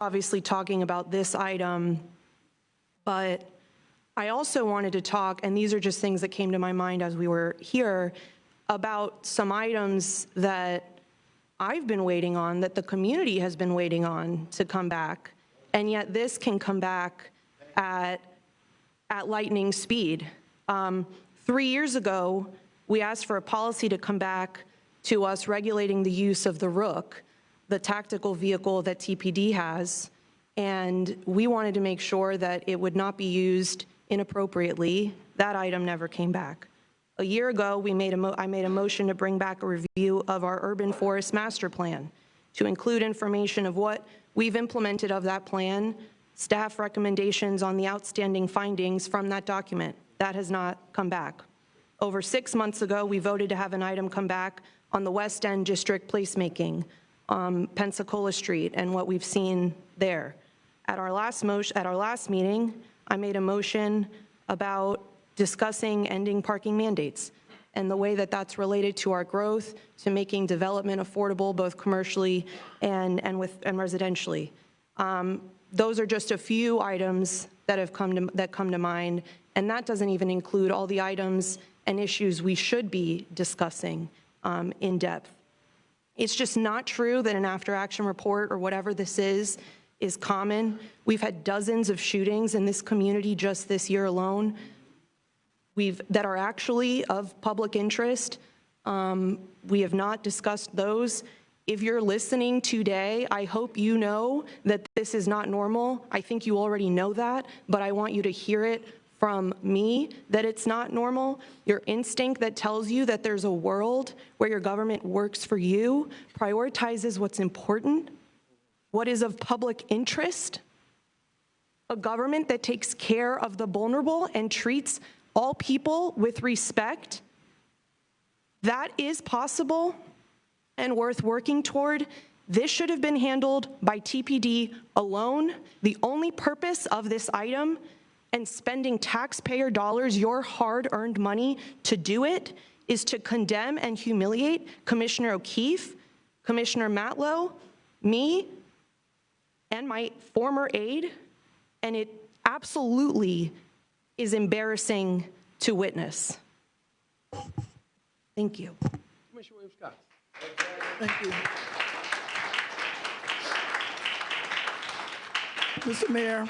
obviously talking about this item, but I also wanted to talk, and these are just things that came to my mind as we were here, about some items that I've been waiting on, that the community has been waiting on to come back, and yet this can come back at lightning speed. 3 years ago, we asked for a policy to come back to us regulating the use of the Rook, the tactical vehicle that TPD has, and we wanted to make sure that it would not be used inappropriately. That item never came back. A year ago, I made a motion to bring back a review of our urban forest master plan to include information of what we've implemented of that plan, staff recommendations on the outstanding findings from that document. That has not come back. Over 6 months ago, we voted to have an item come back on the West End district placemaking, Pensacola Street, and what we've seen there. At our last meeting, I made a motion about discussing ending parking mandates and the way that that's related to our growth, to making development affordable, both commercially and residentially. Those are just a few items that come to mind, and that doesn't even include all the items and issues we should be discussing in depth. It's just not true that an after-action report or whatever this is common. We've had dozens of shootings in this community just this year alone that are actually of public interest. We have not discussed those. If you're listening today, I hope you know that this is not normal. I think you already know that, but I want you to hear it from me that it's not normal. Your instinct that tells you that there's a world where your government works for you, prioritizes what's important, what is of public interest, a government that takes care of the vulnerable and treats all people with respect. That is possible and worth working toward. This should have been handled by TPD alone. The only purpose of this item and spending taxpayer dollars, your hard-earned money, to do it is to condemn and humiliate Commissioner O'Keefe, Commissioner Matlow, me, and my former aide, and it absolutely is embarrassing to witness. Thank you. Commissioner Williams-Cox. Thank you. Mr. Mayor,